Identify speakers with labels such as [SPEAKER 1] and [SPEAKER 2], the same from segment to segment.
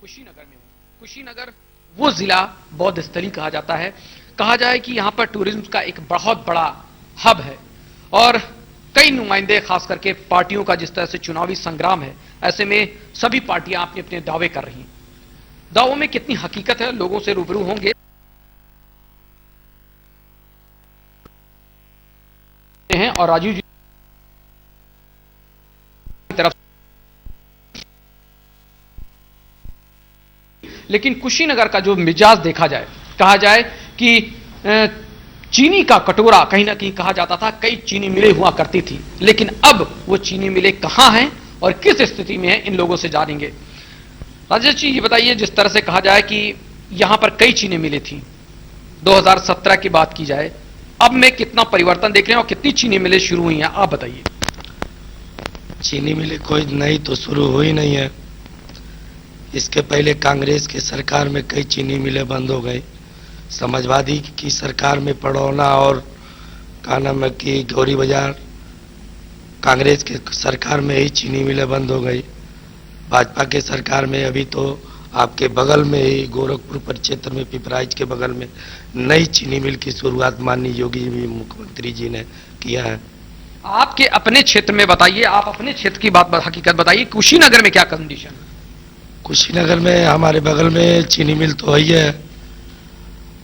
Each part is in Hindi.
[SPEAKER 1] कुशीनगर में हूं। कुशीनगर वो जिला बौद्ध स्थली कहा जाता है। कहा जाए कि यहां पर टूरिज्म का एक बहुत बड़ा हब है और कई नुमाइंदे, खास करके पार्टियों का जिस तरह से चुनावी संग्राम है, ऐसे में सभी पार्टियां अपने अपने दावे कर रही हैं। दावों में कितनी हकीकत है, लोगों से रूबरू होंगे हैं और राजीव जी तरफ। लेकिन कुशीनगर का जो मिजाज देखा जाए, कहा जाए कि चीनी का कटोरा कहीं ना कहीं कहा जाता था, कई चीनी मिलें हुआ करती थी, लेकिन अब वो चीनी मिलें कहां हैं और किस स्थिति में हैं, इन लोगों से जानेंगे। राजेश जी, ये बताइए, जिस तरह से कहा जाए कि यहां पर कई चीनी मिलें थी, 2017 की बात की जाए, अब में कितना परिवर्तन देख रहे हैं और कितनी चीनी मिलें शुरू हुई हैं, आप बताइए।
[SPEAKER 2] चीनी मिलें कोई नई तो शुरू हुई नहीं है। इसके पहले कांग्रेस की सरकार में कई चीनी मिलें बंद हो गई। समाजवादी की सरकार में पड़ौना और का नाम है कि गौरी बाजार, कांग्रेस के सरकार में ही चीनी मिलें बंद हो गई। भाजपा के सरकार में अभी तो आपके बगल में ही गोरखपुर परिक्षेत्र में पिपराइच के बगल में नई चीनी मिल की शुरुआत माननीय योगी मुख्यमंत्री जी ने किया है।
[SPEAKER 1] आपके अपने क्षेत्र में बताइए, आप अपने क्षेत्र की बात हकीकत बताइए, कुशीनगर में क्या कंडीशन है?
[SPEAKER 2] कुशीनगर में हमारे बगल में चीनी मिल तो है ही है,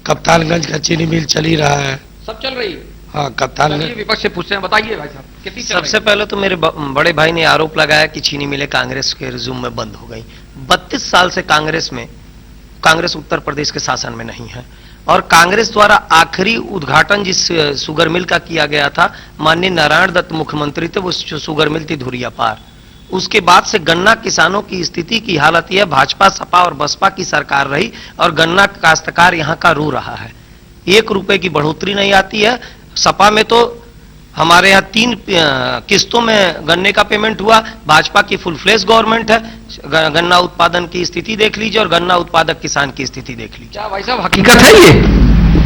[SPEAKER 2] कप्तानगंज का चीनी मिल चल ही रहा है।
[SPEAKER 1] सब चल रही है?
[SPEAKER 2] हाँ, कप्तानगंज।
[SPEAKER 1] विपक्ष से पूछते हैं, बताइए भाई साहब कितनी चल रही है?
[SPEAKER 3] सबसे पहले तो मेरे बड़े भाई ने आरोप लगाया कि चीनी मिलें कांग्रेस के रिज्यूम में बंद हो गई। 32 साल से कांग्रेस उत्तर प्रदेश के शासन में नहीं है और कांग्रेस द्वारा आखिरी उद्घाटन जिस शुगर मिल का किया गया था, माननीय नारायण दत्त मुख्यमंत्री थे, वो शुगर मिल थी धुरिया पार। उसके बाद से गन्ना किसानों की स्थिति की हालत यह, भाजपा, सपा और बसपा की सरकार रही और गन्ना काश्तकार यहां का रो रहा है। 1 रुपए की बढ़ोतरी नहीं आती है। सपा में तो हमारे यहाँ 3 किस्तों में गन्ने का पेमेंट हुआ। भाजपा की फुल फ्लेश गवर्नमेंट है। गन्ना उत्पादन की स्थिति देख लीजिए और गन्ना उत्पादक किसान की स्थिति देख लीजिए।
[SPEAKER 1] क्या भाई साहब हकीकत है ये?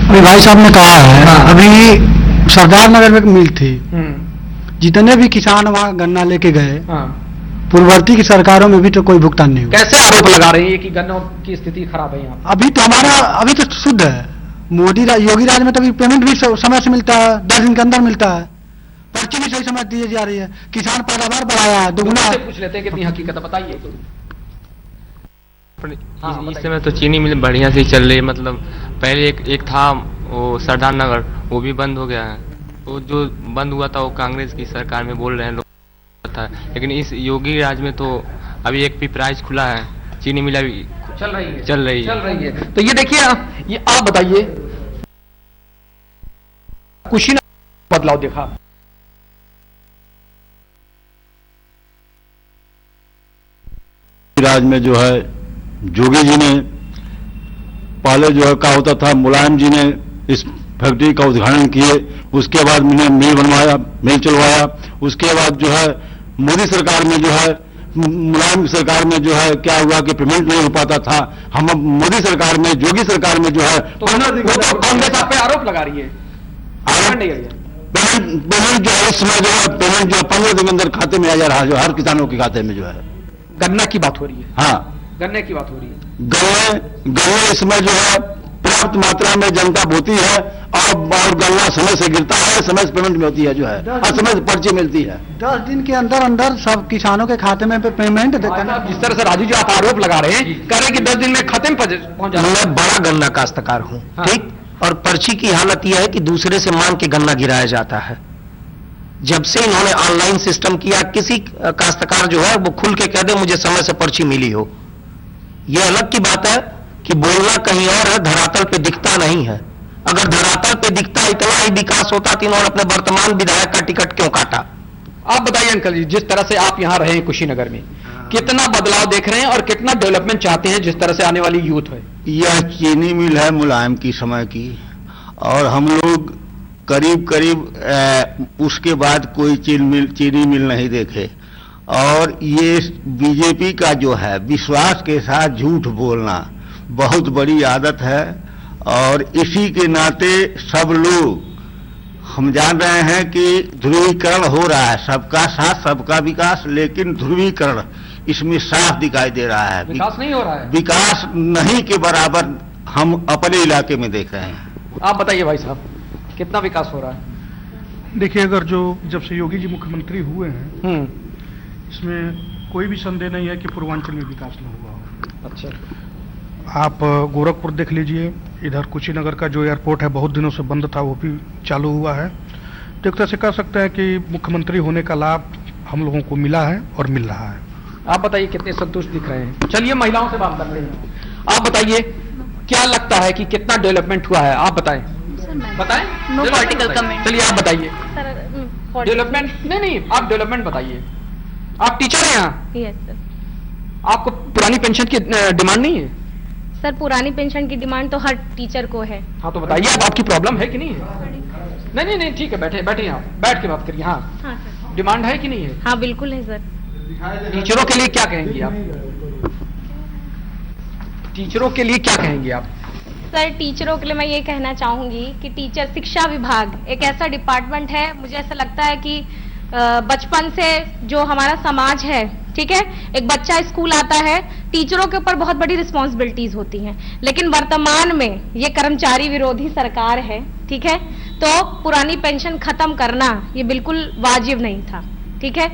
[SPEAKER 4] अभी भाई साहब ने कहा है, अभी सरदार नगर में एक मिल थी, जितने भी किसान वहां गन्ना लेके गए, पूर्ववर्ती की सरकारों में भी तो कोई भुगतान नहीं हुआ।
[SPEAKER 1] कैसे आरोप लगा रहे हैं कि गन्नों की स्थिति खराब है यहाँ?
[SPEAKER 4] अभी तो अभी तो शुद्ध है। योगी राज में तो अभी पेमेंट भी समय से मिलता है, 10 दिन के अंदर मिलता है, पर्ची भी सही समय दी जा रही है, किसान पैदावार बढ़ाया है, दुगुना।
[SPEAKER 1] पूछ लेते हैं कितनी हकीकत है, बताइए।
[SPEAKER 5] इस समय तो चीनी मिल बढ़िया से चल रही है। मतलब पहले एक था वो सरदार नगर, वो भी बंद हो गया है। वो जो बंद हुआ था वो कांग्रेस की सरकार में बोल रहे हैं लोग था, लेकिन इस योगी राज में तो अभी एक पिपराइच खुला है, चीनी मिल अभी
[SPEAKER 1] चल रही है। तो ये देखिए, ये आप बताइए, कुशीनगर बदलाव देखा?
[SPEAKER 6] राज में जो है जोगी जी ने पहले जो है क्या होता था, मुलायम जी ने इस फैक्ट्री का उद्घाटन किए, उसके बाद मिल बनवाया, मिल चलवाया। उसके बाद जो है मोदी सरकार में जो है, मुलायम सरकार में जो है क्या हुआ कि पेमेंट नहीं हो पाता था। हम अब मोदी सरकार में, जोगी सरकार में जो है
[SPEAKER 1] तो कांग्रेस आप पे आरोप लगा रही है
[SPEAKER 6] पेमेंट जो है इस समय जो है पेमेंट जो 15 दिन के अंदर खाते में आ जा रहा है, जो हर किसानों के खाते में जो है।
[SPEAKER 1] गन्ना की बात हो रही है?
[SPEAKER 6] हाँ,
[SPEAKER 1] गन्ने की बात हो रही है।
[SPEAKER 6] गन्ने इसमें जो है पर्याप्त मात्रा में जनता बोती है और गन्ना समय से गिरता है, समय से पेमेंट में होती है, जो है हर समय से पर्ची मिलती है।
[SPEAKER 4] 10 दिन के अंदर अंदर सब किसानों के खाते में पेमेंट देते हैं।
[SPEAKER 1] जिस तरह से राजू जी आप आरोप लगा रहे हैं, कह रहे हैं कि 10 दिन में खाते में पहुंच जाए।
[SPEAKER 3] मैं बड़ा गन्ना काश्तकार हूं, ठीक, और पर्ची की हालत यह है कि दूसरे से मांग के गन्ना गिराया जाता है। जब से इन्होंने ऑनलाइन सिस्टम किया, किसी काश्तकार जो है वो खुल के कह दे मुझे समय से पर्ची मिली हो। यह अलग की बात है कि बोलना कहीं और है, धरातल पे दिखता नहीं है। अगर धरातल पे दिखता इतना ही विकास होता तो इन्होंने अपने वर्तमान विधायक का टिकट क्यों काटा?
[SPEAKER 1] आप बताइए अंकल जी, जिस तरह से आप यहाँ रहे हैं कुशीनगर में, कितना बदलाव देख रहे हैं और कितना डेवलपमेंट चाहते हैं जिस तरह से आने वाली यूथ है?
[SPEAKER 6] यह चीनी मिल है मुलायम की समय की, और हम लोग करीब उसके बाद कोई चीनी मिल नहीं देखे। और ये बीजेपी का जो है विश्वास के साथ झूठ बोलना बहुत बड़ी आदत है, और इसी के नाते सब लोग हम जान रहे हैं कि ध्रुवीकरण हो रहा है, सबका साथ सबका विकास, लेकिन ध्रुवीकरण
[SPEAKER 7] इसमें साफ दिखाई दे रहा है।
[SPEAKER 1] विकास नहीं हो रहा है।
[SPEAKER 7] विकास नहीं के बराबर हम अपने इलाके में देख रहे हैं।
[SPEAKER 1] आप बताइए भाई साहब, कितना विकास हो रहा है?
[SPEAKER 8] देखिए, अगर जब से योगी जी मुख्यमंत्री हुए हैं, इसमें कोई भी संदेह नहीं है कि पूर्वांचल में विकास न हुआ हो।
[SPEAKER 1] अच्छा,
[SPEAKER 8] आप गोरखपुर देख लीजिए, इधर कुशीनगर का जो एयरपोर्ट है बहुत दिनों से बंद था, वो भी चालू हुआ है। तो एक तरह से कह सकते हैं कि मुख्यमंत्री होने का लाभ हम लोगों को मिला है और मिल रहा है।
[SPEAKER 1] आप बताइए कितने संतुष्ट दिख रहे हैं? चलिए महिलाओं से बात करते हैं। आप बताइए क्या लगता है कि कितना डेवलपमेंट हुआ है? आप बताएं। बताएं।
[SPEAKER 9] No political comment.
[SPEAKER 1] चलिए आप बताइए।
[SPEAKER 9] सर,
[SPEAKER 1] डेवलपमेंट नहीं, आप डेवलपमेंट बताइए। आप टीचर हैं यहाँ?
[SPEAKER 9] Yes sir.
[SPEAKER 1] आपको पुरानी पेंशन की डिमांड नहीं है?
[SPEAKER 9] सर, पुरानी पेंशन की डिमांड तो हर टीचर को है।
[SPEAKER 1] हाँ, तो बताइए अब आपकी प्रॉब्लम है कि नहीं है? नहीं, ठीक है, बैठे आप बैठ के बात करिए। हाँ
[SPEAKER 9] सर।
[SPEAKER 1] डिमांड है कि नहीं है?
[SPEAKER 9] हाँ बिल्कुल है सर।
[SPEAKER 1] टीचरों के लिए क्या कहेंगी आप? टीचरों के लिए क्या कहेंगे आप?
[SPEAKER 9] सर, टीचरों के लिए मैं ये कहना चाहूंगी कि टीचर शिक्षा विभाग एक ऐसा डिपार्टमेंट है, मुझे ऐसा लगता है कि बचपन से जो हमारा समाज है, ठीक है, एक बच्चा स्कूल आता है, टीचरों के ऊपर बहुत बड़ी रिस्पॉन्सिबिलिटीज होती हैं, लेकिन वर्तमान में ये कर्मचारी विरोधी सरकार है, ठीक है, तो पुरानी पेंशन खत्म करना ये बिल्कुल वाजिब नहीं था, ठीक है।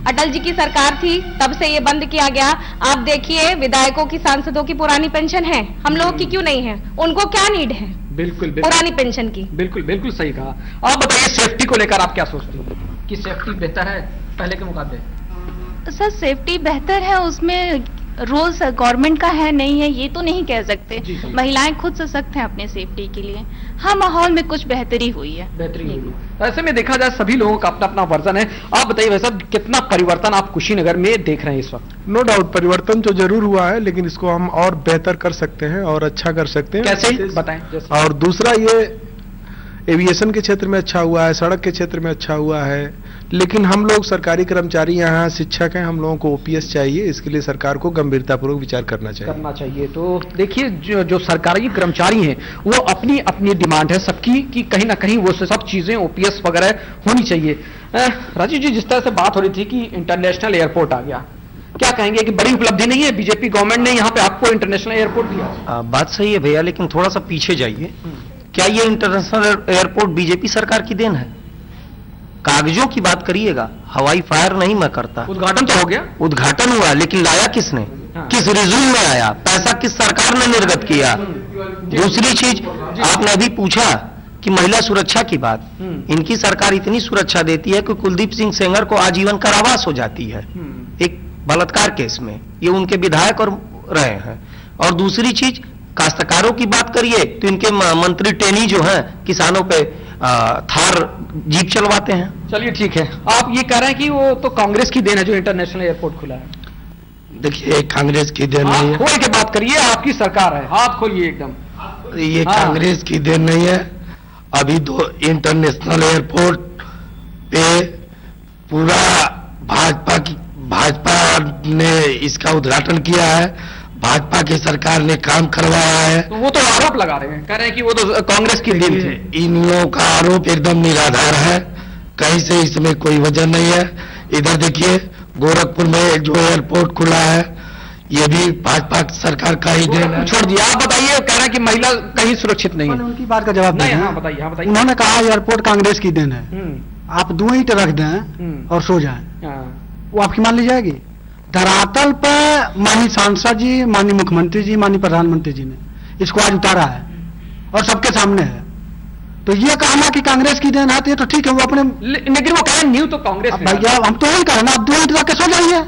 [SPEAKER 9] अटल जी की सरकार थी, तब से ये बंद किया गया। आप देखिए, विधायकों की, सांसदों की पुरानी पेंशन है, हम लोगों की क्यों नहीं है? उनको क्या नीड है
[SPEAKER 1] बिल्कुल
[SPEAKER 9] पुरानी पेंशन की?
[SPEAKER 1] बिल्कुल सही कहा। आप बताइए सेफ्टी को लेकर आप क्या सोचते हो कि सेफ्टी बेहतर है पहले के मुकाबले?
[SPEAKER 10] सर, सेफ्टी बेहतर है, उसमें रोल गवर्नमेंट का है नहीं है ये तो नहीं कह सकते। महिलाएं खुद सशक्त हैं अपने सेफ्टी के लिए। हाँ, माहौल में कुछ बेहतरी हुई है।
[SPEAKER 1] ऐसे में देखा जाए सभी लोगों का अपना अपना वर्जन है। आप बताइए भाई साहब, कितना परिवर्तन आप कुशीनगर में देख रहे हैं इस वक्त?
[SPEAKER 11] नो डाउट परिवर्तन तो जरूर हुआ है, लेकिन इसको हम और बेहतर कर सकते हैं और अच्छा कर सकते हैं।
[SPEAKER 1] कैसे बताएं?
[SPEAKER 11] और दूसरा, ये एविएशन के क्षेत्र में अच्छा हुआ है, सड़क के क्षेत्र में अच्छा हुआ है, लेकिन हम लोग सरकारी कर्मचारी यहाँ शिक्षक हैं, हम लोगों को ओपीएस चाहिए। इसके लिए सरकार को गंभीरतापूर्वक विचार करना चाहिए।
[SPEAKER 1] तो देखिए, जो सरकारी कर्मचारी हैं वो अपनी अपनी डिमांड है सबकी कि कहीं ना कहीं वो सब चीजें ओपीएस वगैरह होनी चाहिए। राजीव जी, जिस तरह से बात हो रही थी कि इंटरनेशनल एयरपोर्ट आ गया, क्या कहेंगे कि बड़ी उपलब्धि नहीं है बीजेपी गवर्नमेंट ने यहाँ पे आपको इंटरनेशनल एयरपोर्ट दिया?
[SPEAKER 3] बात सही है भैया, लेकिन थोड़ा सा पीछे जाइए। क्या ये इंटरनेशनल एयरपोर्ट बीजेपी सरकार की देन है? कागजों की बात करिएगा, हवाई फायर नहीं मैं करता।
[SPEAKER 1] उद्घाटन तो हो गया,
[SPEAKER 3] उद्घाटन हुआ, लेकिन लाया किसने? किस रिज्यूम में आया? पैसा किस सरकार ने निर्गत किया? दूसरी चीज, आपने अभी पूछा कि महिला सुरक्षा की बात, इनकी सरकार इतनी सुरक्षा देती है कि कुलदीप सिंह सेंगर को आजीवन कारावास हो जाती है एक बलात्कार केस में। ये उनके विधायक और रहे हैं। और दूसरी चीज, काश्तकारों की बात करिए तो इनके मंत्री टेनी जो हैं किसानों पे थार जीप चलवाते हैं।
[SPEAKER 1] चलिए ठीक है, आप ये कह रहे हैं कि वो तो कांग्रेस की देन है जो इंटरनेशनल एयरपोर्ट खुला है?
[SPEAKER 2] देखिए, कांग्रेस की देन नहीं है।
[SPEAKER 1] खोल के बात करिए, आपकी सरकार है, हाथ खोलिए एकदम।
[SPEAKER 2] ये कांग्रेस की देन नहीं है। अभी तो इंटरनेशनल एयरपोर्ट पे पूरा भाजपा ने इसका उद्घाटन किया है, भाजपा की सरकार ने काम करवाया है।
[SPEAKER 1] तो वो तो आरोप लगा रहे हैं, कह रहे हैं कि वो तो कांग्रेस की देन थी।
[SPEAKER 2] इन लोगों का आरोप एकदम निराधार है, कहीं से इसमें कोई वजह नहीं है। इधर देखिए, गोरखपुर में जो एयरपोर्ट खुला है ये भी भाजपा सरकार का ही देन है।
[SPEAKER 1] छोड़ दिया, आप बताइए। कह रहे हैं कि महिला कहीं सुरक्षित नहीं है।
[SPEAKER 4] उनकी बात का जवाब नहीं।
[SPEAKER 1] हाँ बताइए, हाँ बताइए।
[SPEAKER 4] उन्होंने कहा एयरपोर्ट कांग्रेस की देन है। आप 2 ईंट रख दें और सो जाएं, वो आपकी मान ली जाएगी? धरातल पर माननीय सांसद जी, माननीय मुख्यमंत्री जी, माननीय प्रधानमंत्री जी ने इसको आज उतारा है और सबके सामने है। तो ये कहना कि कांग्रेस की देन है तो ये तो ठीक है, वो अपने,
[SPEAKER 1] लेकिन वो कहें न्यू तो कांग्रेस
[SPEAKER 4] भैया हम तो यही कहना, आप 2 ईंट रख के सो जाइए,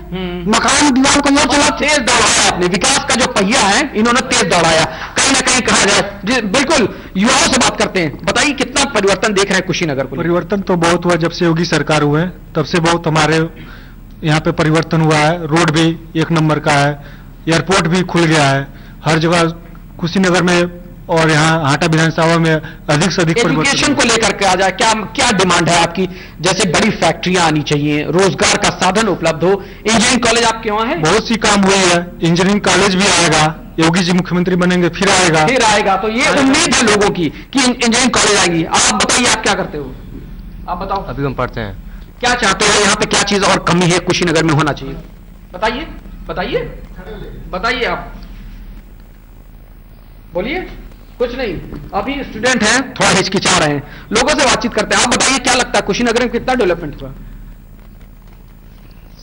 [SPEAKER 4] मकान दीवार को और चला।
[SPEAKER 1] तेज दौड़ाया आपने, विकास का जो पहिया है इन्होंने तेज दौड़ाया, कहीं ना कहीं कहा जाए। बिल्कुल, युवाओं से बात करते हैं, बताइए कितना परिवर्तन देख रहे हैं कुशीनगर को?
[SPEAKER 11] परिवर्तन तो बहुत हुआ, जब से योगी सरकार हुए तब से बहुत हमारे यहाँ पे परिवर्तन हुआ है। रोड भी 1 नंबर का है, एयरपोर्ट भी खुल गया है हर जगह कुशीनगर में, और यहाँ हाटा विधानसभा में अधिक से अधिक परिवर्तन।
[SPEAKER 1] एजुकेशन को लेकर के आ जाए, क्या डिमांड है आपकी? जैसे बड़ी फैक्ट्रियां आनी चाहिए, रोजगार का साधन उपलब्ध हो। इंजीनियरिंग कॉलेज आपके वहाँ है?
[SPEAKER 11] बहुत सी काम हुई है, इंजीनियरिंग कॉलेज भी आएगा, योगी जी मुख्यमंत्री बनेंगे फिर आएगा।
[SPEAKER 1] तो ये उम्मीद है लोगों की कि इंजीनियरिंग कॉलेज आएगी। आप बताइए, आप क्या करते हो? आप बताओ।
[SPEAKER 5] अभी हम पढ़ते हैं।
[SPEAKER 1] क्या चाहते हो, यहाँ पे क्या चीज और कमी है कुशीनगर में होना चाहिए? बताइए। बताइए, बताइए आप, बोलिए। कुछ नहीं, अभी स्टूडेंट हैं, थोड़ा हिचकिचा रहे हैं, लोगों से बातचीत करते हैं। आप बताइए क्या लगता है कुशीनगर में कितना डेवलपमेंट हुआ?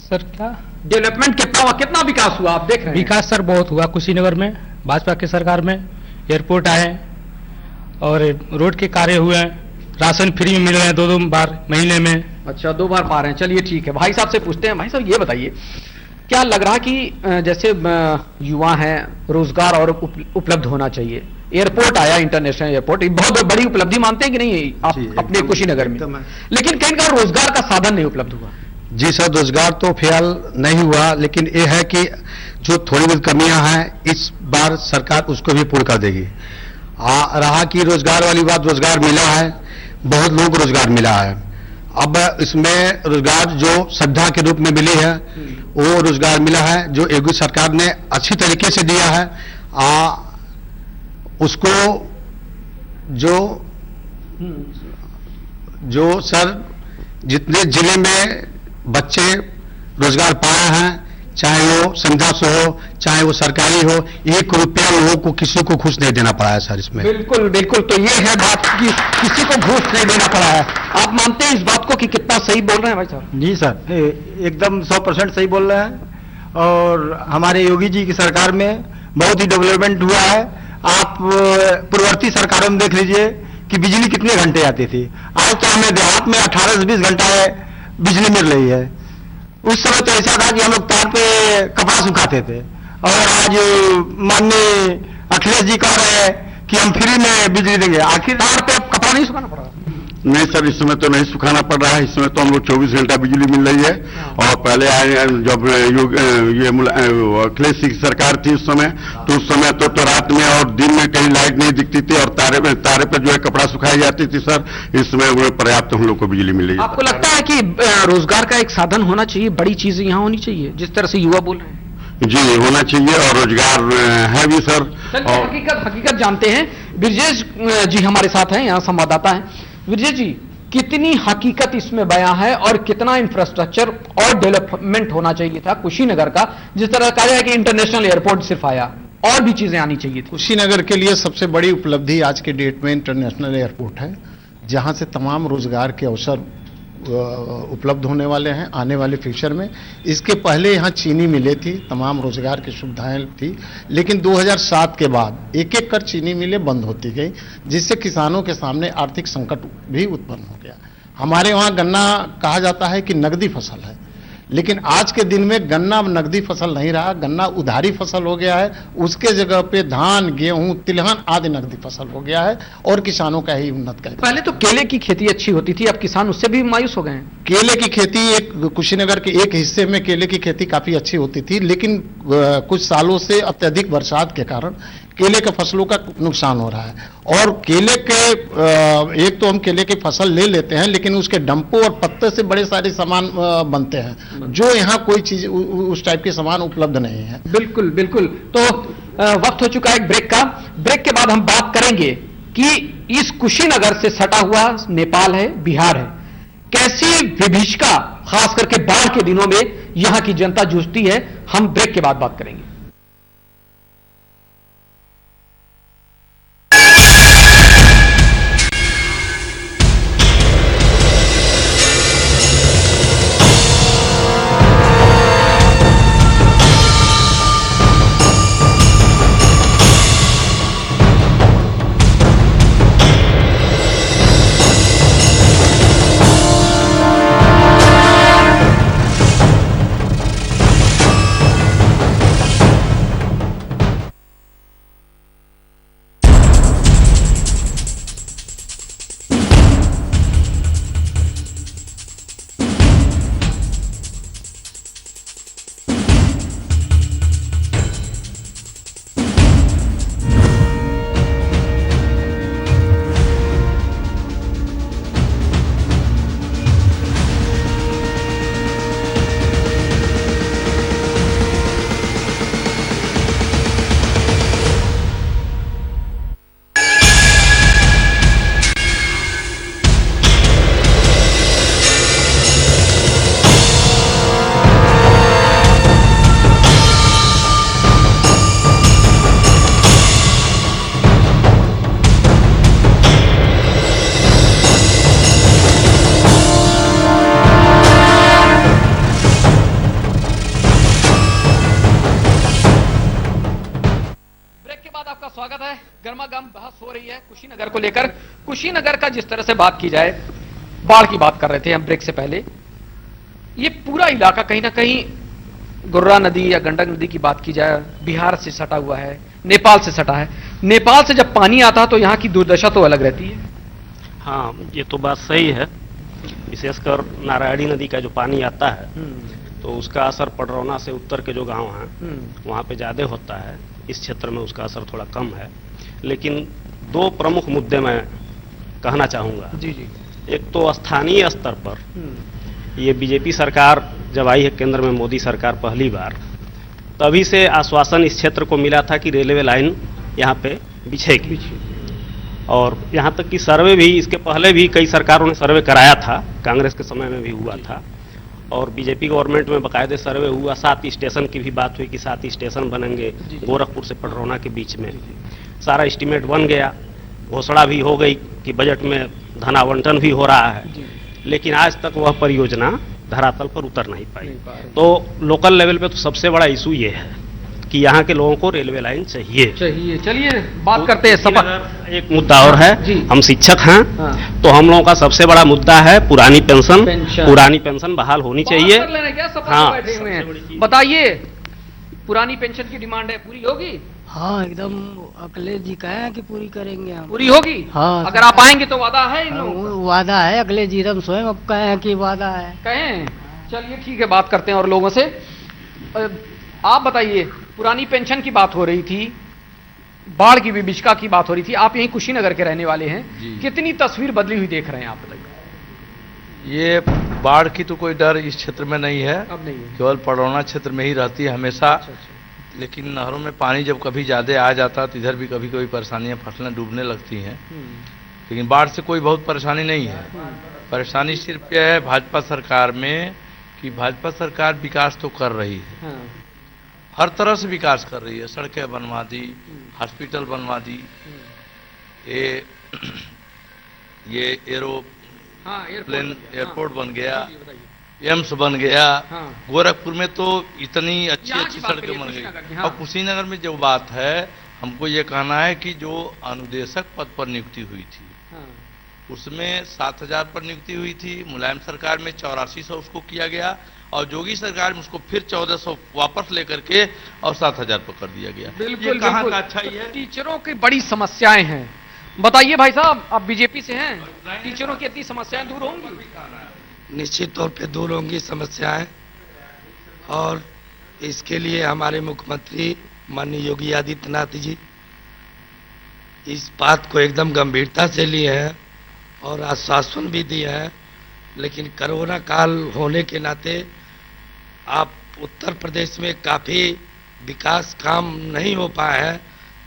[SPEAKER 12] सर क्या
[SPEAKER 1] डेवलपमेंट कितना हुआ, कितना विकास हुआ? आप देख रहे हैं
[SPEAKER 12] विकास सर बहुत हुआ कुशीनगर में, भाजपा की सरकार में। एयरपोर्ट आए और रोड के कार्य हुए हैं, राशन फ्री में मिल रहे हैं 2-2 बार महीने में।
[SPEAKER 1] अच्छा, 2 बार पा रहे हैं, चलिए ठीक है। भाई साहब से पूछते हैं। भाई साहब ये बताइए, क्या लग रहा कि जैसे युवा हैं, रोजगार और उपलब्ध होना चाहिए, एयरपोर्ट आया, इंटरनेशनल एयरपोर्ट, बहुत बड़ी उपलब्धि मानते हैं कि नहीं आप अपने कुशीनगर में? लेकिन कहीं का रोजगार का साधन नहीं उपलब्ध हुआ।
[SPEAKER 13] जी सर, रोजगार तो फिलहाल नहीं हुआ, लेकिन ये है कि जो थोड़ी बहुत कमियां हैं इस बार सरकार उसको भी पूर्ण कर देगी। रहा कि रोजगार वाली बात, रोजगार मिला है, बहुत लोगों को रोजगार मिला है। अब इसमें रोजगार जो श्रद्धा के रूप में मिली है वो रोजगार मिला है, जो योगी सरकार ने अच्छी तरीके से दिया है। उसको जो सर जितने जिले में बच्चे रोजगार पाए हैं, चाहे वो संस्था से हो चाहे वो सरकारी हो, 1 रुपया लोगों को किसी को घूस नहीं देना पड़ा है सर इसमें।
[SPEAKER 1] बिल्कुल बिल्कुल, तो ये है बात कि किसी को घूस नहीं देना पड़ा है। आप मानते हैं इस बात को कि कितना सही बोल रहे हैं भाई साहब?
[SPEAKER 14] जी सर, एकदम 100% सही बोल रहे हैं। और हमारे योगी जी की सरकार में बहुत ही डेवलपमेंट हुआ है। आप पूर्ववर्ती सरकारों में देख लीजिए कि बिजली कितने घंटे आती थी, आज तो हमें देहात में 18 से 20 घंटा बिजली मिल रही है। उस समय तो ऐसा था कि हम लोग तार पे कपड़ा सुखाते थे, और आज माननीय अखिलेश जी कह रहे हैं कि हम फ्री में बिजली देंगे। आखिर तार पे अब कपड़ा नहीं सुखाना पड़ा?
[SPEAKER 6] नहीं सर, इस समय तो नहीं सुखाना पड़ रहा है, इस समय तो हम लोग 24 घंटा बिजली मिल रही है। और पहले आए जब ये अखिलेश की सरकार थी उस समय तो रात में और दिन में कहीं लाइट नहीं दिखती थी, और तारे पे जो है कपड़ा सुखाई जाती थी सर। इस समय पर्याप्त हम लोग को बिजली मिल रही है।
[SPEAKER 1] आपको लगता है कि रोजगार का एक साधन होना चाहिए, बड़ी चीज यहाँ होनी चाहिए, जिस तरह से युवा बोल रहे हैं?
[SPEAKER 6] जी होना चाहिए, और रोजगार है भी सर।
[SPEAKER 1] हकीकत जानते हैं। ब्रिजेश जी हमारे साथ हैं, यहाँ संवाददाता हैं। विजय जी, कितनी हकीकत इसमें बयां है और कितना इंफ्रास्ट्रक्चर और डेवलपमेंट होना चाहिए था कुशीनगर का? जिस तरह कहा जाए कि इंटरनेशनल एयरपोर्ट सिर्फ आया, और भी चीजें आनी चाहिए थी।
[SPEAKER 15] कुशीनगर के लिए सबसे बड़ी उपलब्धि आज के डेट में इंटरनेशनल एयरपोर्ट है, जहां से तमाम रोजगार के अवसर उपलब्ध होने वाले हैं आने वाले फ्यूचर में। इसके पहले यहाँ चीनी मिलें थी, तमाम रोजगार की सुविधाएं थी, लेकिन 2007 के बाद एक एक कर चीनी मिलें बंद होती गई, जिससे किसानों के सामने आर्थिक संकट भी उत्पन्न हो गया। हमारे वहाँ गन्ना कहा जाता है कि नकदी फसल है, लेकिन आज के दिन में गन्ना नकदी फसल नहीं रहा, गन्ना उधारी फसल हो गया है। उसके जगह पे धान, गेहूं, तिलहन आदि नकदी फसल हो गया है, और किसानों का ही उन्नत कर।
[SPEAKER 1] पहले तो केले की खेती अच्छी होती थी, अब किसान उससे भी मायूस हो गए हैं।
[SPEAKER 15] केले की खेती कुशीनगर के एक हिस्से में केले की खेती काफी अच्छी होती थी, लेकिन कुछ सालों से अत्यधिक बरसात के कारण केले के फसलों का नुकसान हो रहा है। और केले के एक तो हम केले की फसल ले लेते हैं, लेकिन उसके डंपों और पत्ते से बड़े सारे सामान बनते हैं, जो यहाँ कोई चीज उस टाइप के सामान उपलब्ध नहीं है।
[SPEAKER 1] बिल्कुल बिल्कुल। तो वक्त हो चुका है एक ब्रेक का। ब्रेक के बाद हम बात करेंगे कि इस कुशीनगर से सटा हुआ नेपाल है, बिहार है, कैसी विभीषिका खास करके बाढ़ के दिनों में यहां की जनता जूझती है। हम ब्रेक के बाद बात करेंगे। का जिस तरह से बात की जाए, बाढ़ की बात कर रहे थे हम ब्रेक से पहले, ये पूरा इलाका कहीं ना कहीं गुर्रा नदी या गंडक नदी की बात की जाए, बिहार से सटा हुआ है, नेपाल से सटा है। नेपाल से जब पानी आता है तो यहाँ की दुर्दशा तो अलग रहती है।
[SPEAKER 16] हाँ, ये तो बात सही है। विशेषकर नारायणी नदी का जो पानी आता है तो उसका असर पडरौना से उत्तर के जो गांव हैं वहाँ पे ज्यादा होता है। इस क्षेत्र में उसका असर थोड़ा कम है। लेकिन दो प्रमुख मुद्दे मैं कहना चाहूँगा।
[SPEAKER 1] जी जी।
[SPEAKER 16] एक तो स्थानीय स्तर पर ये बीजेपी सरकार जब आई है केंद्र में, मोदी सरकार पहली बार, तभी से आश्वासन इस क्षेत्र को मिला था कि रेलवे लाइन यहाँ पे बिछेगी। और यहाँ तक कि सर्वे भी, इसके पहले भी कई सरकारों ने सर्वे कराया था, कांग्रेस के समय में भी हुआ था और बीजेपी गवर्नमेंट में बाकायदे सर्वे हुआ। 7 स्टेशन की भी बात हुई कि 7 स्टेशन बनेंगे गोरखपुर से पडरौना के बीच में। सारा एस्टीमेट बन गया, घोषणा भी हो गई कि बजट में धन आवंटन भी हो रहा है, लेकिन आज तक वह परियोजना धरातल पर उतर नहीं पाई। तो लोकल लेवल पे तो सबसे बड़ा इशू ये है कि यहाँ के लोगों को रेलवे लाइन चाहिए।
[SPEAKER 1] चलिए बात करते हैं। सफर
[SPEAKER 16] एक मुद्दा और है, हम शिक्षक हैं तो हम लोगों का सबसे बड़ा मुद्दा है पुरानी पेंशन। पुरानी पेंशन बहाल होनी चाहिए।
[SPEAKER 1] हाँ, बताइए, पुरानी पेंशन की डिमांड है, पूरी होगी?
[SPEAKER 17] हाँ, एकदम अखिलेश जी कहे हैं कि पूरी करेंगे हम।
[SPEAKER 1] पूरी होगी? हाँ, अगर आप आएंगे तो वादा है इन लोगों का?
[SPEAKER 17] वादा है, अखिलेश जी एकदम स्वयं अब कहे हैं कि वादा है।
[SPEAKER 1] कहें? चलिए ठीक है, बात करते हैं और लोगों से। आप बताइए, पुरानी पेंशन की बात हो रही थी, बाढ़ की विभीषिका की बात हो रही थी, आप यहीं कुशीनगर के रहने वाले हैं, कितनी तस्वीर बदली हुई देख रहे हैं आप, बताइए।
[SPEAKER 18] ये बाढ़ की तो कोई डर इस क्षेत्र में नहीं है,
[SPEAKER 1] अब नहीं है,
[SPEAKER 18] केवल पडरौना क्षेत्र में ही रहती है हमेशा। लेकिन नहरों में पानी जब कभी ज्यादा आ जाता है तो इधर भी कभी कभी परेशानियां, फसलें डूबने लगती हैं। लेकिन बाढ़ से कोई बहुत परेशानी नहीं है। परेशानी सिर्फ यह है भाजपा सरकार में कि भाजपा सरकार विकास तो कर रही है, हर तरह से विकास कर रही है। सड़कें बनवा दी, हॉस्पिटल बनवा दी, ये एरोप्लेन एयरपोर्ट बन गया, एम्स बन गया। गोरखपुर में तो इतनी अच्छी अच्छी सड़कें बन गई। और कुशीनगर में जो बात है, हमको ये कहना है कि जो अनुदेशक पद पर नियुक्ति हुई थी उसमें 7,000 पर नियुक्ति हुई थी, मुलायम सरकार में 8400 उसको किया गया और योगी सरकार में उसको फिर 1400 वापस लेकर के और 7,000 पर कर दिया गया।
[SPEAKER 1] बिल्कुल,
[SPEAKER 18] कहाँ का अच्छा ही है।
[SPEAKER 1] टीचरों की बड़ी समस्याएं हैं। बताइए भाई साहब, आप बीजेपी से हैं, टीचरों की इतनी समस्याएं दूर होंगी?
[SPEAKER 2] निश्चित तौर पे दूर होंगी समस्याएं, और इसके लिए हमारे मुख्यमंत्री माननीय योगी आदित्यनाथ जी इस बात को एकदम गंभीरता से लिए हैं और आश्वासन भी दिए हैं। लेकिन कोरोना काल होने के नाते आप उत्तर प्रदेश में काफ़ी विकास काम नहीं हो पाए हैं,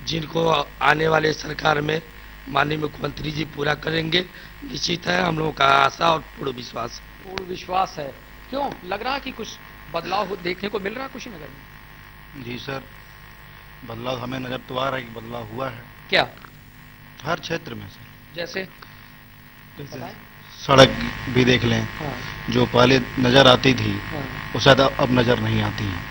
[SPEAKER 2] जिनको आने वाले सरकार में माननीय मुख्यमंत्री जी पूरा करेंगे। निश्चित है, हम लोगों का आशा और पूर्ण विश्वास है।
[SPEAKER 1] पूर्ण विश्वास है। क्यों लग रहा है कि कुछ बदलाव देखने को मिल रहा है कुशीनगर में?
[SPEAKER 19] जी सर, बदलाव हमें नजर तो आ रहा है कि बदलाव हुआ है।
[SPEAKER 1] क्या?
[SPEAKER 19] हर क्षेत्र में सर।
[SPEAKER 1] जैसे
[SPEAKER 19] सड़क भी देख लें, जो पहले नजर आती थी वो शायद अब नजर नहीं आती है।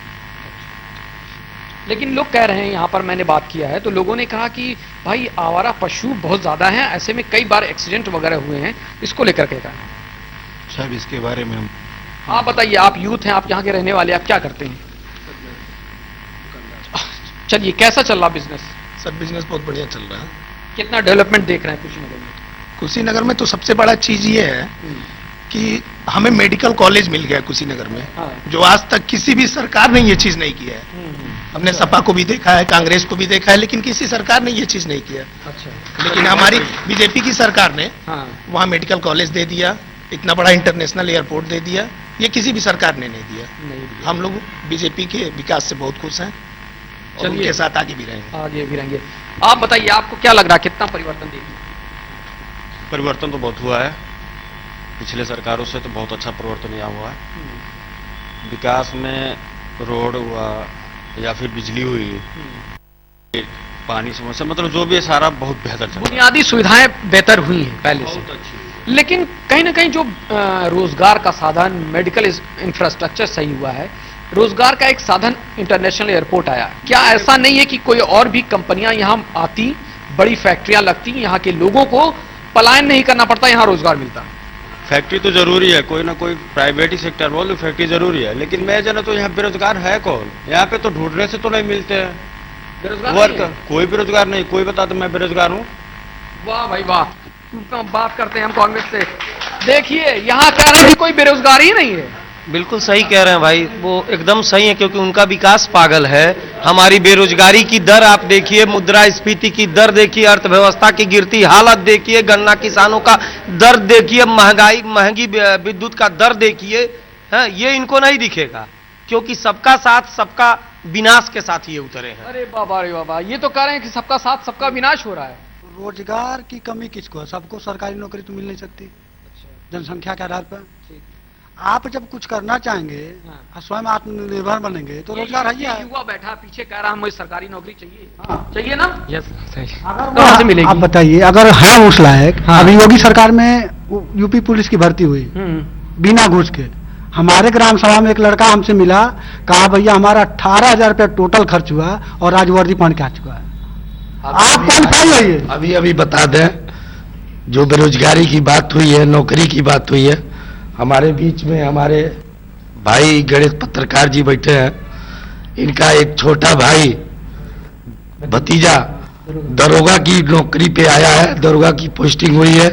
[SPEAKER 1] लेकिन लोग कह रहे हैं, यहाँ पर मैंने बात किया है तो लोगों ने कहा कि भाई आवारा पशु बहुत ज्यादा हैं, ऐसे में कई बार एक्सीडेंट वगैरह हुए हैं, इसको लेकर के कहा है।
[SPEAKER 19] साहब इसके बारे में
[SPEAKER 1] आप बताइए, आप यूथ हैं, आप यहाँ के रहने वाले, आप क्या करते हैं? चलिए, कैसा चल रहा बिजनेस?
[SPEAKER 20] सर बिजनेस बहुत बढ़िया चल रहा है।
[SPEAKER 1] कितना डेवलपमेंट देख रहे हैं कुशीनगर में?
[SPEAKER 20] कुशीनगर में तो सबसे बड़ा चीज ये है कि हमें मेडिकल कॉलेज मिल गया कुशीनगर में, जो आज तक किसी भी सरकार ने ये चीज नहीं किया है। हमने सपा को भी देखा है, कांग्रेस को भी देखा है, लेकिन किसी सरकार ने ये चीज नहीं किया।
[SPEAKER 1] अच्छा।
[SPEAKER 20] लेकिन हमारी बीजेपी की सरकार ने वहाँ मेडिकल कॉलेज दे दिया, इतना बड़ा इंटरनेशनल एयरपोर्ट दे दिया, ये किसी भी सरकार ने नहीं दिया। हम लोग बीजेपी के विकास से बहुत खुश हैं और उनके साथ आगे भी रहेंगे।
[SPEAKER 1] आप बताइए, आपको क्या लग रहा है, कितना परिवर्तन देखिए?
[SPEAKER 21] परिवर्तन तो बहुत हुआ है, पिछले सरकारों से तो बहुत अच्छा परिवर्तन यहाँ हुआ है। विकास में रोड हुआ या फिर बिजली हुई, पानी समस्या, मतलब जो भी है सारा बहुत बेहतर चल रहा है।
[SPEAKER 1] बुनियादी सुविधाएं बेहतर हुई हैं पहले से, लेकिन कहीं ना कहीं जो रोजगार का साधन, मेडिकल इंफ्रास्ट्रक्चर सही हुआ है, रोजगार का एक साधन इंटरनेशनल एयरपोर्ट आया। क्या ऐसा नहीं है कि कोई और भी कंपनियां यहाँ आती, बड़ी फैक्ट्रियां लगती, यहाँ के लोगों को पलायन नहीं करना पड़ता, यहाँ रोजगार मिलता।
[SPEAKER 21] फैक्ट्री तो जरूरी है, कोई ना कोई प्राइवेट ही सेक्टर बोल, फैक्ट्री जरूरी है, लेकिन मैं जाना तो यहाँ बेरोजगार है कौन? यहाँ पे तो ढूंढने से तो नहीं मिलते हैं वर्क, कोई बेरोजगार नहीं। कोई बता दो मैं बेरोजगार हूँ?
[SPEAKER 1] वाह भाई वाह, बात करते हैं हम कांग्रेस से। देखिए यहाँ कह रहे हैं कि कोई बेरोजगार ही नहीं है।
[SPEAKER 3] बिल्कुल सही कह रहे हैं भाई, वो एकदम सही है, क्योंकि उनका विकास पागल है। हमारी बेरोजगारी की दर आप देखिए, मुद्रास्फीति की दर देखिए, अर्थव्यवस्था की गिरती हालत देखिए, गन्ना किसानों का दर देखिए, महंगी विद्युत का दर देखिए। ये इनको नहीं दिखेगा, क्योंकि सबका साथ सबका विनाश के साथ ये उतरे हैं।
[SPEAKER 1] अरे बाबा रे बाबा, ये तो कह रहे हैं कि सबका साथ सबका विनाश हो रहा है।
[SPEAKER 4] रोजगार की कमी किसको है? सबको सरकारी नौकरी तो मिल नहीं सकती जनसंख्या के आधार पर। आप जब कुछ करना चाहेंगे, स्वयं आत्मनिर्भर बनेंगे, तो रोजगार है।
[SPEAKER 1] युवा बैठा पीछे कह रहा है मुझे सरकारी नौकरी चाहिए। चाहिए ना?
[SPEAKER 5] यस सही।
[SPEAKER 1] कहाँ से मिलेगी?
[SPEAKER 4] आप बताइए, अगर है उस लायक। अभी योगी सरकार में यूपी पुलिस की भर्ती हुई बिना घूस के। हमारे ग्राम सभा में एक लड़का हमसे मिला, कहा भैया हमारा 18,000 रुपया टोटल खर्च हुआ और आज वर्दी पहन के आ चुका है। आप क्वालिफाई होइए।
[SPEAKER 2] अभी बता दें, जो बेरोजगारी की बात हुई है, नौकरी की बात हुई है, हमारे बीच में हमारे भाई गणित पत्रकार जी बैठे हैं। इनका एक छोटा भाई भतीजा दरोगा की नौकरी पे आया है, दरोगा की पोस्टिंग हुई है।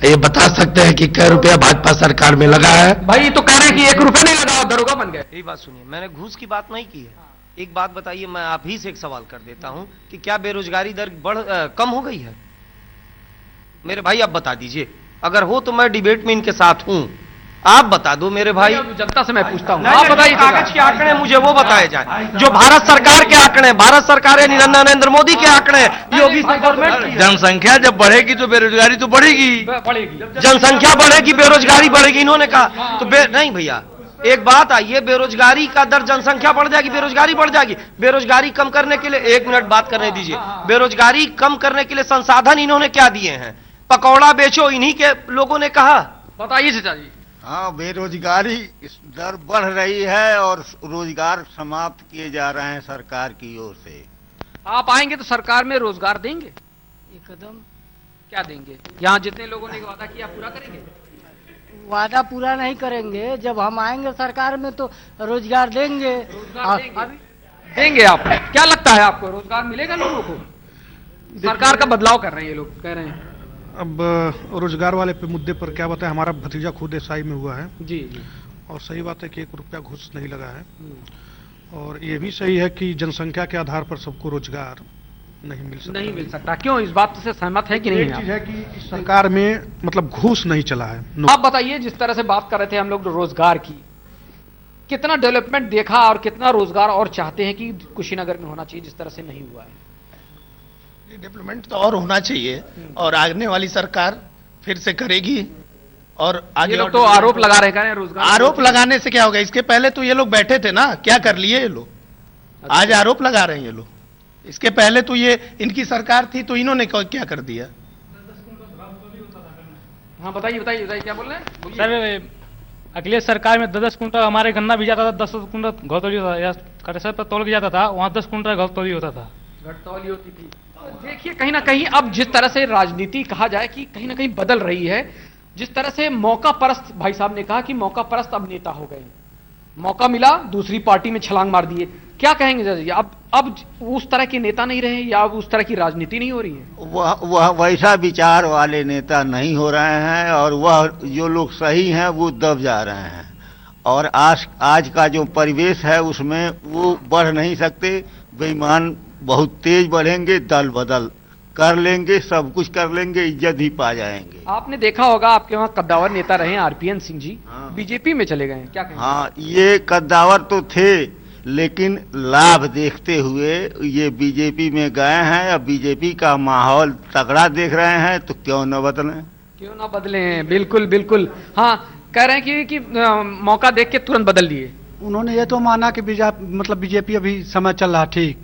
[SPEAKER 2] ये बता सकते हैं कि कै रुपया भाजपा सरकार में लगा है?
[SPEAKER 1] भाई तो कह रहे हैं कि 1 रुपया नहीं लगा, दरोगा बन गए।
[SPEAKER 3] यही बात सुनिए, मैंने घूस की बात नहीं की है। एक बात बताइए, मैं आप ही से एक सवाल कर देता हूं कि क्या बेरोजगारी दर कम हो गई है? मेरे भाई आप बता दीजिए, अगर हो तो मैं डिबेट में इनके साथ हूं। आप बता दो मेरे भाई।
[SPEAKER 1] जनता से मैं पूछता हूं,
[SPEAKER 3] आप बताइए, कागज के आंकड़े मुझे वो बताए जाए जो भारत सरकार के आंकड़े, भारत सरकार नरेंद्र मोदी के आंकड़े, योगी गवर्नमेंट।
[SPEAKER 18] जनसंख्या जब बढ़ेगी तो बेरोजगारी तो बढ़ेगी।
[SPEAKER 3] जनसंख्या बढ़ेगी, बेरोजगारी बढ़ेगी, इन्होंने कहा तो नहीं भैया, एक बात आइए, बेरोजगारी का दर, जनसंख्या बढ़ जाएगी, बेरोजगारी बढ़ जाएगी। बेरोजगारी कम करने के लिए 1 मिनट बात करने दीजिए। बेरोजगारी कम करने के लिए संसाधन इन्होंने क्या दिए हैं? पकौड़ा बेचो, इन्हीं के लोगों ने कहा।
[SPEAKER 1] बताइए चाचा जी।
[SPEAKER 7] हाँ, बेरोजगारी दर बढ़ रही है और रोजगार समाप्त किए जा रहे हैं सरकार की ओर से।
[SPEAKER 1] आप आएंगे तो सरकार में रोजगार देंगे?
[SPEAKER 17] एकदम।
[SPEAKER 1] क्या देंगे? यहाँ जितने लोगों ने वादा किया पूरा करेंगे?
[SPEAKER 17] वादा पूरा नहीं करेंगे। जब हम आएंगे सरकार में तो रोजगार देंगे।
[SPEAKER 1] देंगे आप? क्या लगता है आपको, रोजगार मिलेगा लोगों को? सरकार का बदलाव कर रहे हैं ये लोग, कह रहे हैं।
[SPEAKER 8] अब रोजगार वाले पे मुद्दे पर क्या बताएं, हमारा भतीजा खुद एसआई में हुआ है
[SPEAKER 1] जी।
[SPEAKER 8] और सही बात है कि 1 रुपया घूस नहीं लगा है। और ये भी सही है कि जनसंख्या के आधार पर सबको रोजगार नहीं मिल सकता।
[SPEAKER 1] क्यों, इस बात से सहमत है कि नहीं?
[SPEAKER 8] एक चीज है कि इस सरकार में मतलब घूस नहीं चला है।
[SPEAKER 1] आप बताइए, जिस तरह से बात कर रहे थे हम लोग रोजगार की, कितना डेवलपमेंट देखा और कितना रोजगार और चाहते हैं कि कुशीनगर में होना चाहिए, जिस तरह से नहीं हुआ है?
[SPEAKER 20] डेवलपमेंट तो और होना चाहिए, और आने वाली सरकार फिर से करेगी। और आगे
[SPEAKER 1] लोग तो आरोप लगा रहे हैं रोजगार।
[SPEAKER 20] आरोप लगाने से क्या होगा? इसके पहले तो ये लोग बैठे थे ना, क्या कर लिए ये लोग? आज आरोप लगा रहे हैं ये लोग। इसके पहले तो ये इनकी सरकार थी, तो इन्होंने क्या कर दिया?
[SPEAKER 1] हाँ बताइए बताइए बताइए, क्या बोल रहे हैं
[SPEAKER 12] सर? अगले सरकार में 10 कुंटल हमारे गन्ना भी जाता था, 10 कुंटल घटतौली होता था, या करेसर पर तोल के जाता था, वहाँ 10 कुंटल घटतौली होता था।
[SPEAKER 1] घटतौली होती थी। देखिए कहीं ना कहीं अब जिस तरह से राजनीति कहा जाए कि कहीं ना कहीं बदल रही है, जिस तरह से मौका परस्त, भाई साहब ने कहा कि मौका परस्त अब नेता हो गए। मौका मिला, दूसरी पार्टी में छलांग मार दिए। क्या कहेंगे जी, अब उस तरह के नेता नहीं रहे, या अब उस तरह की राजनीति नहीं हो रही है?
[SPEAKER 7] वह वैसा विचार वाले नेता नहीं हो रहे हैं, और वह जो लोग सही हैं वो दब जा रहे हैं। और आज का जो परिवेश है उसमें वो बढ़ नहीं सकते। बेईमान बहुत तेज बढ़ेंगे, दल बदल कर लेंगे, सब कुछ कर लेंगे, इज्जत ही पा जाएंगे।
[SPEAKER 1] आपने देखा होगा, आपके वहाँ कद्दावर नेता रहे आरपीएन सिंह जी, बीजेपी में चले गए, क्या कहेंगे?
[SPEAKER 7] हाँ, ये कद्दावर तो थे, लेकिन लाभ देखते हुए ये बीजेपी में गए हैं। अब बीजेपी का माहौल तगड़ा देख रहे हैं, तो क्यों न बदलें?
[SPEAKER 1] क्यों ना बदले? बिल्कुल बिल्कुल। हाँ, कह रहे हैं कि मौका देख के तुरंत बदल दिए।
[SPEAKER 4] उन्होंने ये तो माना कि बीजेपी अभी समय चल रहा, ठीक,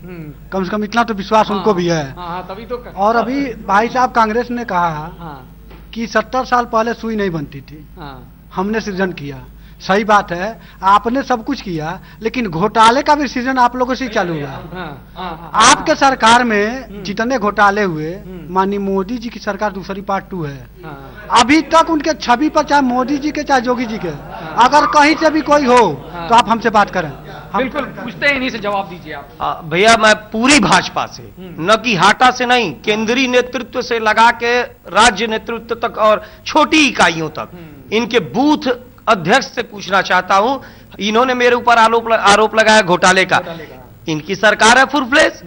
[SPEAKER 4] कम से कम इतना तो विश्वास उनको भी है।
[SPEAKER 1] तभी तो
[SPEAKER 4] और अभी भाई साहब कांग्रेस ने कहा कि 70 साल पहले सुई नहीं बनती थी, हमने सृजन किया। सही बात है, आपने सब कुछ किया, लेकिन घोटाले का भी सीजन आप लोगों से ही चालू हुआ। आपके सरकार में जितने घोटाले हुए, माननीय मोदी जी की सरकार दूसरी पार्ट 2 है, अभी तक उनके छवि पर चाहे मोदी जी के चाहे जोगी जी के, अगर कहीं से भी कोई हो तो आप हमसे बात करें।
[SPEAKER 1] बिल्कुल पूछते हैं, इन्हीं से जवाब दीजिए आप।
[SPEAKER 3] भैया मैं पूरी भाजपा से, न कि हाटा से नहीं, केंद्रीय नेतृत्व से लगा के राज्य नेतृत्व तक और छोटी इकाइयों तक, इनके बूथ अध्यक्ष से पूछना चाहता हूं। इन्होंने मेरे ऊपर आरोप लगाया घोटाले का, इनकी सरकार है फुल फ्लेज।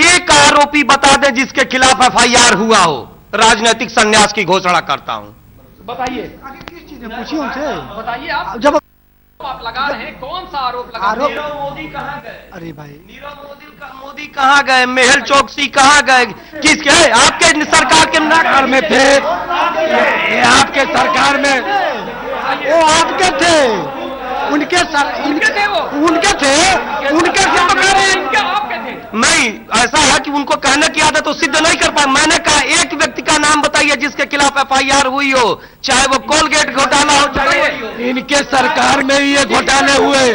[SPEAKER 3] एक आरोपी बता दे जिसके खिलाफ एफआईआर हुआ हो। राजनीतिक संन्यास की घोषणा करता हूं।
[SPEAKER 1] बताइए,
[SPEAKER 4] किस चीज में पूछिए उनसे,
[SPEAKER 1] बताइए आप।
[SPEAKER 4] जब
[SPEAKER 1] आप लगा रहे हैं, कौन सा आरोप लगा रहे हैं?
[SPEAKER 3] नीरव मोदी कहां गए?
[SPEAKER 4] अरे भाई,
[SPEAKER 3] नीरव मोदी कहां गए? मेहुल चोकसी कहां गए? किसके? आपके सरकार के सरकार में थे, ये आपके सरकार में,
[SPEAKER 4] वो आपके थे, उनके थे, वो उनके थे, उनके
[SPEAKER 1] आपके थे।
[SPEAKER 3] नहीं, ऐसा है कि उनको कहने की आदत तो सिद्ध नहीं कर पाए। मैंने कहा एक व्यक्ति का नाम बताइए जिसके खिलाफ एफआईआर हुई हो, चाहे वो कोलगेट घोटाला हो, चाहे
[SPEAKER 2] इनके सरकार में ये घोटाले हुए,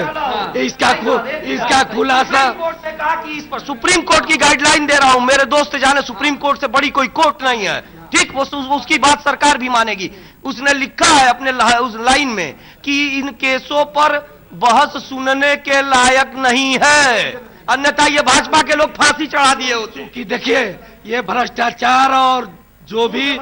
[SPEAKER 2] इसका खुलासा।
[SPEAKER 3] कहा कि इस पर सुप्रीम कोर्ट की गाइडलाइन दे रहा हूं। मेरे दोस्त जाने सुप्रीम कोर्ट से बड़ी कोई कोर्ट नहीं है, ठीक, वो उसकी बात सरकार भी मानेगी। उसने लिखा है अपने उस लाइन में कि इन केसों पर बहस सुनने के लायक नहीं है, अन्यथा ये भाजपा के लोग फांसी चढ़ा दिए होते।
[SPEAKER 2] कि देखिए, ये भ्रष्टाचार और जो भी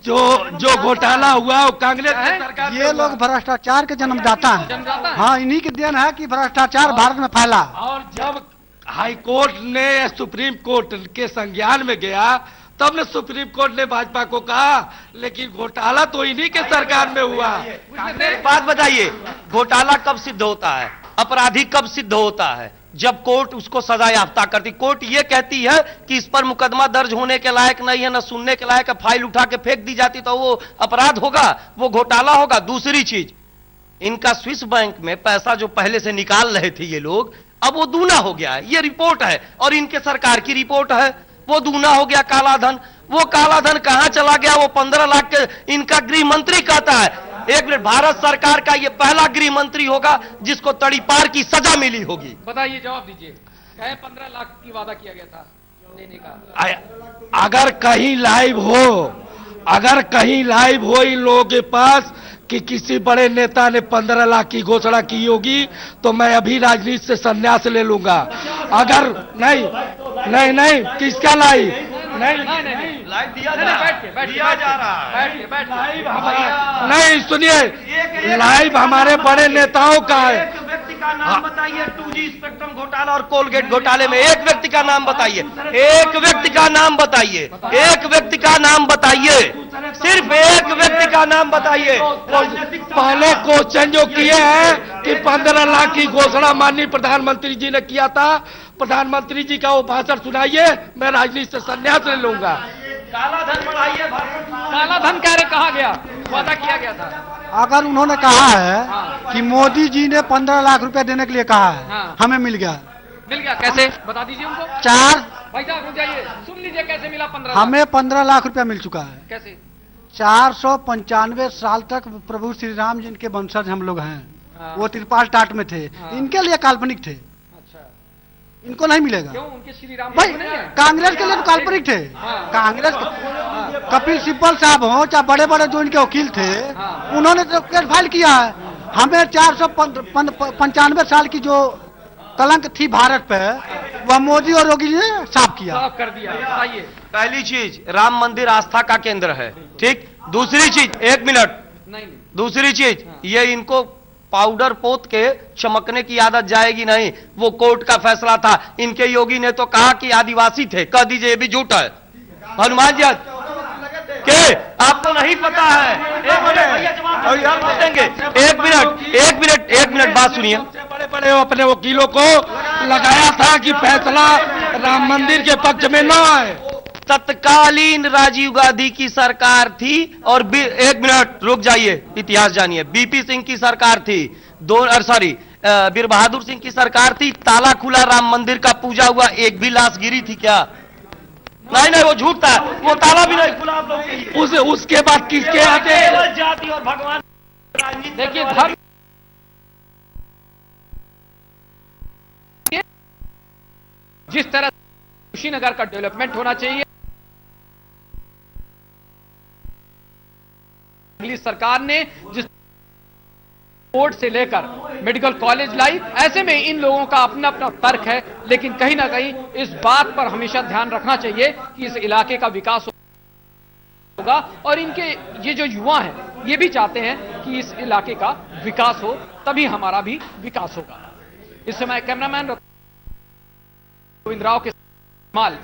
[SPEAKER 2] जो घोटाला हुआ वो कांग्रेस की सरकार,
[SPEAKER 4] ये लोग भ्रष्टाचार के जन्मदाता हैं। हाँ, इन्हीं की देन है कि भ्रष्टाचार भारत में फैला।
[SPEAKER 2] और जब हाई कोर्ट ने सुप्रीम कोर्ट के संज्ञान में गया, तब ने सुप्रीम कोर्ट ने भाजपा को कहा, लेकिन घोटाला तो इन्हीं के सरकार में हुआ।
[SPEAKER 3] बात बताइए, घोटाला कब सिद्ध होता है, अपराधी कब सिद्ध होता है? जब कोर्ट उसको सजा याफ्ता करती। कोर्ट ये कहती है कि इस पर मुकदमा दर्ज होने के लायक नहीं है, न सुनने के लायक है, फाइल उठा के फेंक दी जाती तो वो अपराध होगा, वो घोटाला होगा। दूसरी चीज, इनका स्विस बैंक में पैसा जो पहले से निकाल रहे थे ये लोग, अब वो दूना हो गया है, ये रिपोर्ट है और इनके सरकार की रिपोर्ट है। वो दूना हो गया काला धन। वो काला धन कहां चला गया? वो 15 लाख के इनका गृह मंत्री कहता है। एक मिनट, भारत सरकार का ये पहला गृह मंत्री होगा जिसको तड़ीपार की सजा मिली होगी।
[SPEAKER 1] बताइए, जवाब दीजिए। कहे 15 लाख की वादा किया गया था देने का।
[SPEAKER 2] अगर कहीं लाइव हो इन लोगों के पास कि किसी बड़े नेता ने 15 लाख की घोषणा की होगी, तो मैं अभी राजनीति से संन्यास ले लूंगा। अगर नहीं, किसका लाइव?
[SPEAKER 3] लाइव दिया जा रहा है।
[SPEAKER 2] नहीं, सुनिए, लाइव हमारे बड़े नेताओं का है।
[SPEAKER 3] एक व्यक्ति का नाम बताइए 2G स्पेक्ट्रम घोटाला और कोलगेट घोटाले में, एक व्यक्ति का नाम बताइए, एक व्यक्ति का नाम बताइए, एक व्यक्ति का नाम बताइए, सिर्फ एक व्यक्ति का नाम बताइए।
[SPEAKER 2] पहले क्वेश्चन जो किए हैं कि 15 लाख की घोषणा माननीय प्रधानमंत्री जी ने किया था, प्रधानमंत्री जी का वो भाषण सुनाइए, मैं राजनीति से संन्यास ले लूंगा।
[SPEAKER 3] काला धन बढ़ाइए,
[SPEAKER 1] काला धन कह रहे कहा गया, वादा किया गया था।
[SPEAKER 4] अगर उन्होंने कहा है कि मोदी जी ने 15 लाख रुपए देने के लिए कहा है, हमें मिल गया।
[SPEAKER 1] मिल गया कैसे? बता दीजिए उनको। भाई साहब रुक जाइए, सुन लीजिए कैसे मिला 15 लाख?
[SPEAKER 4] हमें 15 लाख रुपया मिल चुका है।
[SPEAKER 1] कैसे?
[SPEAKER 4] 495 साल तक प्रभु श्री राम जी के वंशज हम लोग हैं। वो त्रिपाल टाट में थे, इनके लिए काल्पनिक थे। इनको नहीं मिलेगा।
[SPEAKER 1] क्यों? उनके श्री राम
[SPEAKER 4] भाई कांग्रेस के लिए तो काल्पनिक थे। कांग्रेस कपिल सिब्बल साहब हो चाहे बड़े बड़े जो इनके वकील थे, उन्होंने तो केस फाइल किया है। हमें 495 साल की जो कलंक थी भारत पे, वह मोदी और योगी ने साफ किया,
[SPEAKER 1] साफ कर दिया। बताइए।
[SPEAKER 3] पहली चीज, राम मंदिर आस्था का केंद्र है, ठीक। दूसरी चीज, एक मिनट, दूसरी चीज, ये इनको पाउडर पोत के चमकने की आदत जाएगी नहीं। वो कोर्ट का फैसला था। इनके योगी ने तो कहा कि आदिवासी थे, कह दीजिए ये भी झूठ है। हनुमान जी के आपको नहीं पता है? एक मिनट बात सुनिए।
[SPEAKER 2] बड़े बड़े अपने वकीलों को लगाया था कि फैसला राम मंदिर के पक्ष में न आए।
[SPEAKER 3] तत्कालीन राजीव गांधी की सरकार थी और एक मिनट रुक जाइए, इतिहास जानिए। बीपी सिंह की सरकार थी, वीर बहादुर सिंह की सरकार थी। ताला खुला राम मंदिर का पूजा हुआ, एक भी लाश गिरी थी क्या? नहीं, वो झूठ था, वो ताला भी नहीं खुला। आप लोग
[SPEAKER 2] उसके बाद किसके आगे
[SPEAKER 3] जाति और भगवान
[SPEAKER 1] देखिए धर्म जिस तरह कुशीनगर का डेवलपमेंट होना चाहिए, अगली सरकार ने जिस बोर्ड से लेकर मेडिकल कॉलेज लाई, ऐसे में इन लोगों का अपना अपना तर्क है, लेकिन कहीं ना कहीं इस बात पर हमेशा ध्यान रखना चाहिए कि इस इलाके का विकास होगा और इनके ये जो युवा हैं ये भी चाहते हैं कि इस इलाके का विकास हो, तभी हमारा भी विकास होगा। इस समय कैमरामैन गोविंद राव के माल